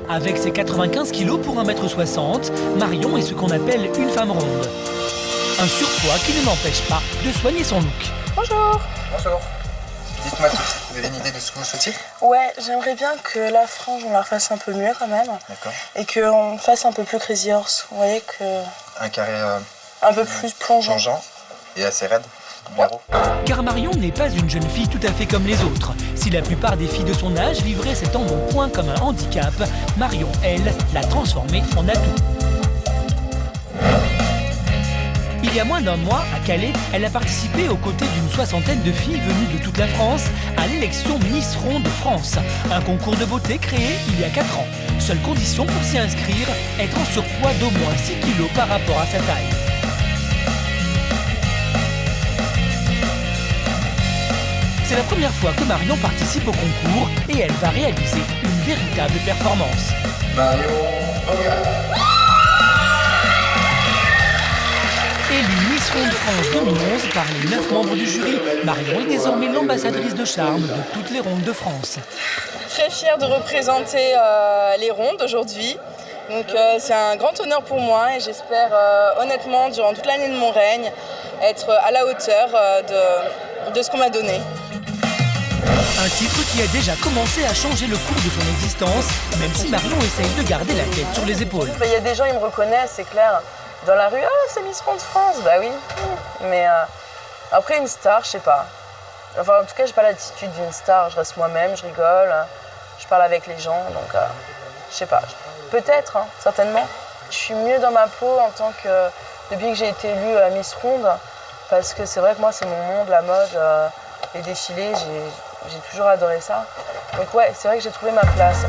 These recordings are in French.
Avec ses 95 kilos pour 1m60, Marion est ce qu'on appelle une femme ronde. Un surpoids qui ne l'empêche pas de soigner son look. Bonjour. Bonjour. Dites-moi tout, vous avez une idée de ce que vous souhaitiez? Ouais, j'aimerais bien que la frange, on la refasse un peu mieux quand même. D'accord. Et qu'on fasse un peu plus crazy horse. Vous voyez que... Un carré un peu plus plongeant. plongeant et assez raide. Barreau. Car Marion n'est pas une jeune fille tout à fait comme les autres. Si la plupart des filles de son âge vivraient cet embonpoint comme un handicap, Marion, elle, l'a transformé en atout. Il y a moins d'un mois, à Calais, elle a participé aux côtés d'une soixantaine de filles venues de toute la France à l'élection Miss Ronde France, un concours de beauté créé il y a 4 ans. Seule condition pour s'y inscrire, être en surpoids d'au moins 6 kilos par rapport à sa taille. C'est la première fois que Marion participe au concours et elle va réaliser une véritable performance. Marion, Élue Miss Ronde France 2011 par les 9 membres du jury, Marion est désormais l'ambassadrice de charme de toutes les rondes de France. Très fière de représenter les rondes aujourd'hui. Donc c'est un grand honneur pour moi et j'espère honnêtement, durant toute l'année de mon règne, être à la hauteur de ce qu'on m'a donné. Un titre qui a déjà commencé à changer le cours de son existence, même si Marion essaye de garder la tête sur les épaules. Il y a des gens, ils me reconnaissent, c'est clair. Dans la rue, ah, c'est Miss Ronde France, bah oui. Mais après, une star, je sais pas. Enfin, en tout cas, j'ai pas l'attitude d'une star. Je reste moi-même, je rigole, je parle avec les gens, donc je sais pas. Peut-être, hein, certainement. Je suis mieux dans ma peau en tant que depuis que j'ai été élue à Miss Ronde, parce que c'est vrai que moi, c'est mon monde, la mode, les défilés, j'ai toujours adoré ça. Donc ouais, c'est vrai que j'ai trouvé ma place.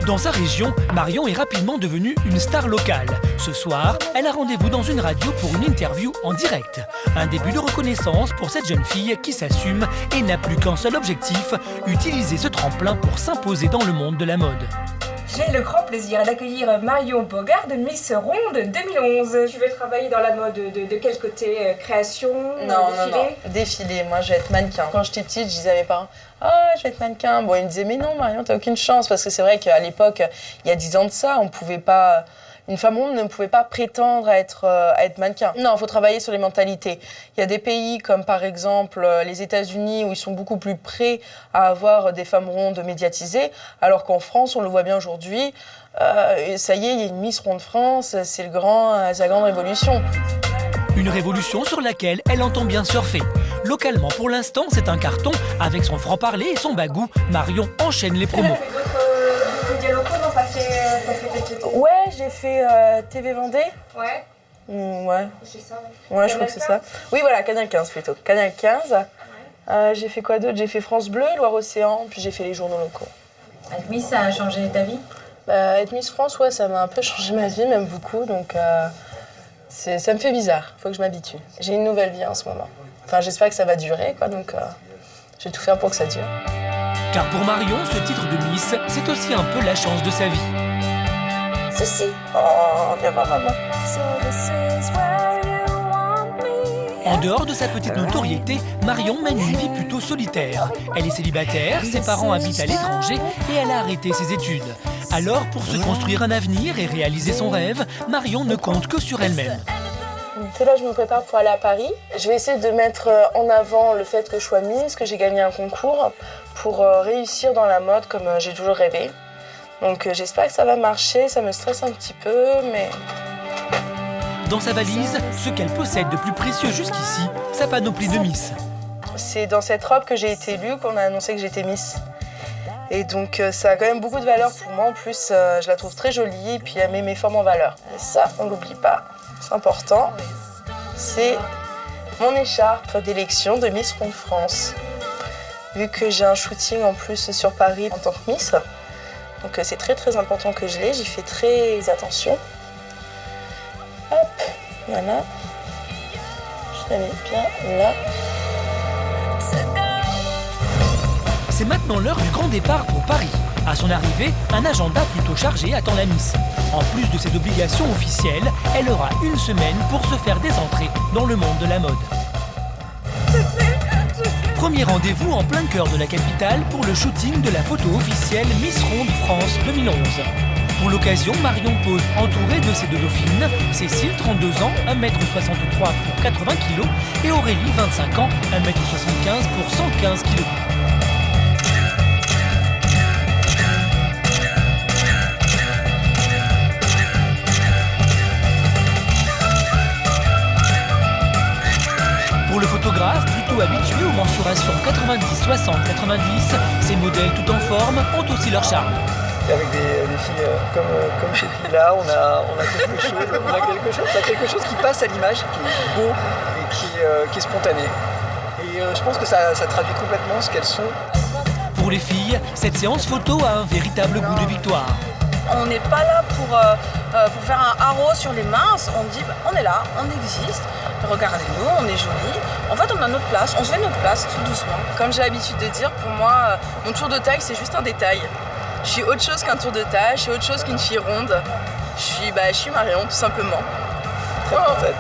Dans sa région, Marion est rapidement devenue une star locale. Ce soir, elle a rendez-vous dans une radio pour une interview en direct. Un début de reconnaissance pour cette jeune fille qui s'assume et n'a plus qu'un seul objectif, utiliser ce tremplin pour s'imposer dans le monde de la mode. J'ai le grand plaisir d'accueillir Marion Bogart de Miss Ronde 2011. Tu veux travailler dans la mode de quel côté? Création, défilé? Non. Défilé, moi je vais être mannequin. Quand j'étais petite, je disais à mes parents « Ah, je vais être mannequin ». Bon, ils me disaient « Mais non Marion, t'as aucune chance ». Parce que c'est vrai qu'à l'époque, il y a 10 ans de ça, on pouvait pas... Une femme ronde ne pouvait pas prétendre à être mannequin. Non, il faut travailler sur les mentalités. Il y a des pays comme par exemple les États-Unis où ils sont beaucoup plus prêts à avoir des femmes rondes médiatisées, alors qu'en France, on le voit bien aujourd'hui, ça y est, il y a une Miss Ronde France, c'est la grande révolution. Une révolution sur laquelle elle entend bien surfer. Localement, pour l'instant, c'est un carton. Avec son franc-parler et son bagou, Marion enchaîne les promos. Ouais, j'ai fait TV Vendée. Ouais. Ouais. C'est ça, Ouais, je crois que c'est ça. Oui, voilà, Canal 15 plutôt. Canal 15. J'ai fait quoi d'autre? J'ai fait France Bleu, Loire-Océan, puis j'ai fait les journaux locaux. Être Miss, ça a changé ta vie? Être Miss France, ouais, ça m'a un peu changé ma vie, même beaucoup, donc ça me fait bizarre. Faut que je m'habitue. J'ai une nouvelle vie en ce moment. Enfin, j'espère que ça va durer, quoi, donc je vais tout faire pour que ça dure. Car pour Marion, ce titre de Miss, c'est aussi un peu la chance de sa vie. Si. Oh, viens voir maman. En dehors de sa petite notoriété, Marion mène une vie plutôt solitaire. Elle est célibataire, ses parents habitent à l'étranger et elle a arrêté ses études. Alors, pour se construire un avenir et réaliser son rêve, Marion ne compte que sur elle-même. Là, je me prépare pour aller à Paris. Je vais essayer de mettre en avant le fait que je sois Miss, que j'ai gagné un concours pour réussir dans la mode comme j'ai toujours rêvé. Donc j'espère que ça va marcher, ça me stresse un petit peu, mais... Dans sa valise, ce qu'elle possède de plus précieux jusqu'ici, sa panoplie de Miss. C'est dans cette robe que j'ai été élue qu'on a annoncé que j'étais Miss. Et donc ça a quand même beaucoup de valeur pour moi. En plus, je la trouve très jolie et puis elle met mes formes en valeur. Et ça, on l'oublie pas, c'est important. C'est mon écharpe d'élection de Miss Ronde France. Vu que j'ai un shooting en plus sur Paris en tant que Miss, donc c'est très très important que je l'ai, j'y fais très attention. Hop, voilà. Je la mets bien là. C'est maintenant l'heure du grand départ pour Paris. À son arrivée, un agenda plutôt chargé attend la Miss. En plus de ses obligations officielles, elle aura une semaine pour se faire des entrées dans le monde de la mode. Premier rendez-vous en plein cœur de la capitale pour le shooting de la photo officielle Miss Ronde France 2011. Pour l'occasion, Marion pose entourée de ses deux dauphines, Cécile, 32 ans, 1m63 pour 80 kg, et Aurélie, 25 ans, 1m75 pour 115 kg. Pour le photographe, plutôt habitué aux mensurations 90, 60, 90, ces modèles tout en forme ont aussi leur charme. Et avec des filles comme chez Pila, on a quelque chose qui passe à l'image, qui est beau et qui est spontané. Et je pense que ça traduit complètement ce qu'elles sont. Pour les filles, cette séance photo a un véritable goût de victoire. On n'est pas là pour faire un haro sur les mains, on dit on est là, on existe, regardez-nous, on est jolis. En fait on a notre place, on se fait notre place tout doucement. Comme j'ai l'habitude de dire, pour moi, mon tour de taille c'est juste un détail. Je suis autre chose qu'un tour de taille, je suis autre chose qu'une fille ronde. Je suis Marion tout simplement.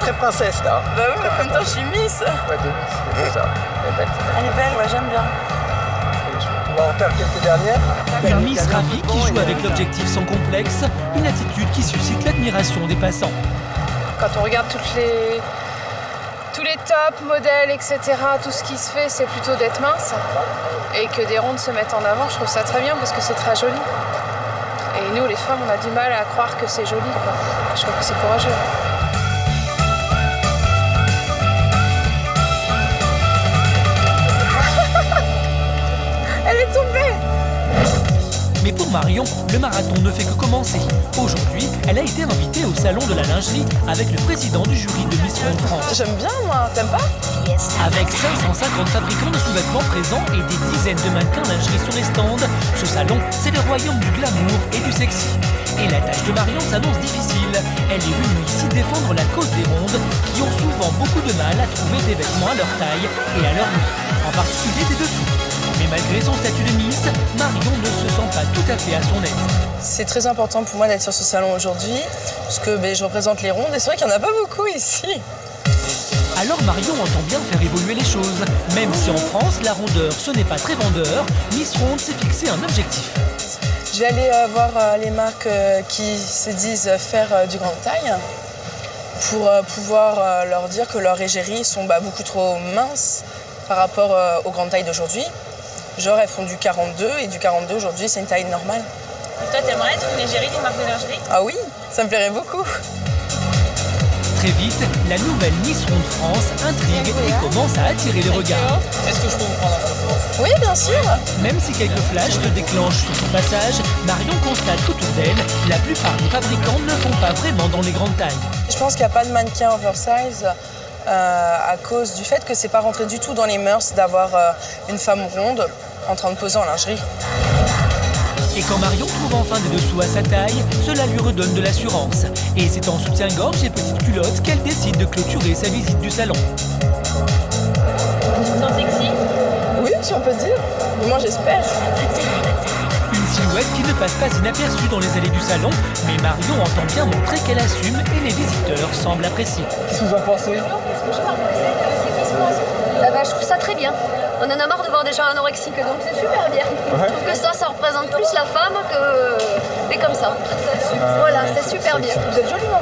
Très princesse là. Bah oui, mais en même temps je suis Miss. Ouais, de Miss, c'est comme ça. Elle est belle, ouais, j'aime bien. On va en faire quelques dernières. Une Miss ravie qui joue avec l'objectif sans complexe, une attitude qui suscite l'admiration des passants. Quand on regarde tous les tops, modèles, etc., tout ce qui se fait, c'est plutôt d'être mince. Et que des rondes se mettent en avant, je trouve ça très bien parce que c'est très joli. Et nous, les femmes, on a du mal à croire que c'est joli, quoi. Je trouve que c'est courageux. Elle est tombée! Mais pour Marion, le marathon ne fait que commencer. Aujourd'hui, elle a été invitée au salon de la lingerie avec le président du jury de Miss Ronde France. J'aime bien moi, t'aimes pas? Avec 550 fabricants de sous-vêtements présents et des dizaines de mannequins lingerie sur les stands, ce salon, c'est le royaume du glamour et du sexy. Et la tâche de Marion s'annonce difficile. Elle est venue ici défendre la cause des rondes qui ont souvent beaucoup de mal à trouver des vêtements à leur taille et à leur goût, en particulier des dessous. Mais malgré son statut de Miss, Marion ne se sent pas tout à fait à son aise. C'est très important pour moi d'être sur ce salon aujourd'hui, parce que je représente les rondes et c'est vrai qu'il n'y en a pas beaucoup ici. Alors Marion entend bien faire évoluer les choses. Même si en France, la rondeur, ce n'est pas très vendeur, Miss Ronde s'est fixé un objectif. Je vais aller voir les marques qui se disent faire du grande taille pour pouvoir leur dire que leurs égéries sont beaucoup trop minces par rapport aux grandes tailles d'aujourd'hui. Genre elles font du 42 et du 42 aujourd'hui c'est une taille normale. Et toi t'aimerais être une égérie d'une marque de lingerie? Ah oui, ça me plairait beaucoup. Très vite, la nouvelle Miss Ronde France intrigue et commence à attirer les regards. Est-ce que je peux vous prendre un photo? Oui, bien sûr. Même si quelques flashs se déclenchent sur son passage, Marion constate qu'autour d'elle, la plupart des fabricants ne font pas vraiment dans les grandes tailles. Je pense qu'il n'y a pas de mannequin oversize à cause du fait que c'est pas rentré du tout dans les mœurs d'avoir une femme ronde en train de poser en lingerie. Et quand Marion trouve enfin des dessous à sa taille, cela lui redonne de l'assurance. Et c'est en soutien-gorge et petite culotte qu'elle décide de clôturer sa visite du salon. Tu te sens sexy? Oui, si on peut dire. Moi j'espère. Une silhouette qui ne passe pas inaperçue dans les allées du salon, mais Marion entend bien montrer qu'elle assume et les visiteurs semblent apprécier. Qu'est-ce que vous en pensez? Je trouve ça très bien. On en a marre de voir des gens anorexiques, donc c'est super bien. Ouais. Je trouve que ça représente plus la femme que... Mais comme ça. Voilà, c'est super bien. Vous êtes jolie, non?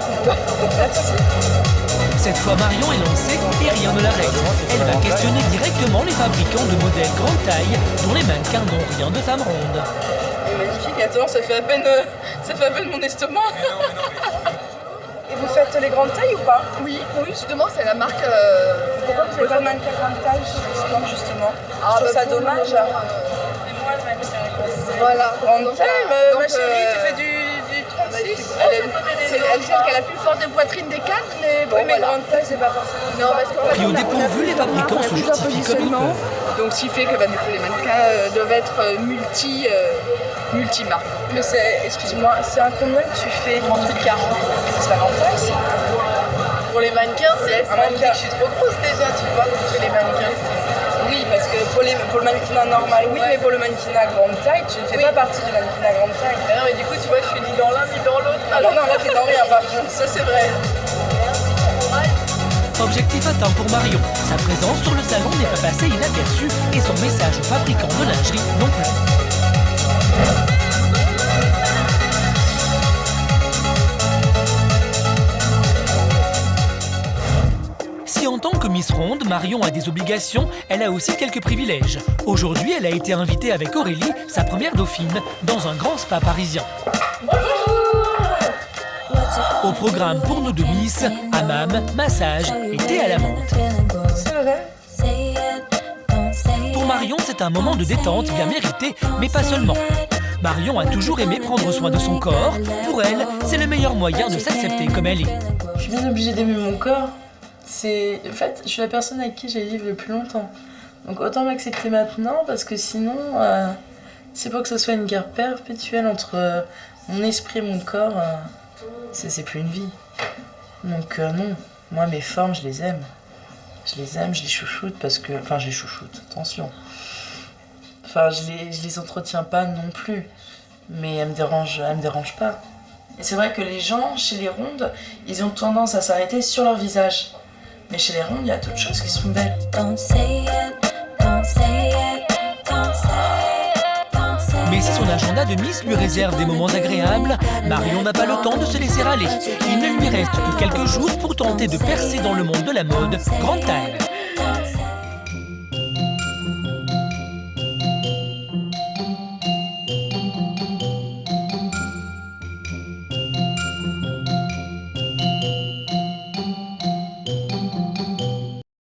Cette fois, Marion est lancée et rien ne l'arrête. Elle va questionner directement les fabricants de modèles grande taille dont les mannequins n'ont rien de femme ronde. Magnifique, attends, ça fait à peine mon estomac. Et vous faites les grandes tailles ou pas? Oui, justement, c'est la marque... Pourquoi vous avez pas de mannequin grande taille sur le stand, justement? Je trouve ça dommage. Voilà. Grande taille, donc, ma chérie, tu fais du 36? C'est elle qui a la plus forte poitrine des quatre, mais bon, Oui, mais voilà. grande taille, c'est pas forcément... Non, parce qu'en Pris au dépourvu, les fabricants se justifient comme ils peuvent. donc, ce qui fait que du coup, les mannequins doivent être multi-marques. Mais c'est, excuse-moi, c'est un combien que tu fais? 38-40. C'est la grande taille, ça? Pour les mannequins, c'est Un mannequin. je suis trop grosse déjà, tu vois, chez les mannequins. Oui, parce que pour le mannequinat normal, oui, mais pour le mannequinat grande taille, tu ne fais pas partie du mannequinat grande taille. Non, mais du coup, tu vois, je suis ni dans l'un ni dans l'autre. Ah non, là, t'es dans rien, par contre, ça c'est vrai. Objectif atteint pour Marion. Sa présence sur le salon n'est pas passée inaperçue et son message aux fabricants de lingerie non plus. Si en tant que Miss Ronde, Marion a des obligations, elle a aussi quelques privilèges. Aujourd'hui, elle a été invitée avec Aurélie, sa première dauphine, dans un grand spa parisien. Au programme pour nos deux Miss, hammam, massage et thé à la menthe. C'est vrai. Pour Marion, c'est un moment de détente bien mérité, mais pas seulement. Marion a toujours aimé prendre soin de son corps. Pour elle, c'est le meilleur moyen de s'accepter comme elle est. Je suis bien obligée d'aimer mon corps. En fait, je suis la personne avec qui j'ai vécu le plus longtemps. Donc autant m'accepter maintenant, parce que sinon, c'est pas que ce soit une guerre perpétuelle entre mon esprit et mon corps. C'est plus une vie. Donc non, moi mes formes, je les aime. Je les chouchoute parce que... Enfin, je les chouchoute, attention. Enfin, je les entretiens pas non plus. Mais elles me dérangent pas. Et c'est vrai que les gens, chez les rondes, ils ont tendance à s'arrêter sur leur visage. Mais chez les rondes, il y a d'autres choses qui sont belles. Mais si son agenda de Miss lui réserve des moments agréables, Marion n'a pas le temps de se laisser aller. Il ne lui reste que quelques jours pour tenter de percer dans le monde de la mode grande taille.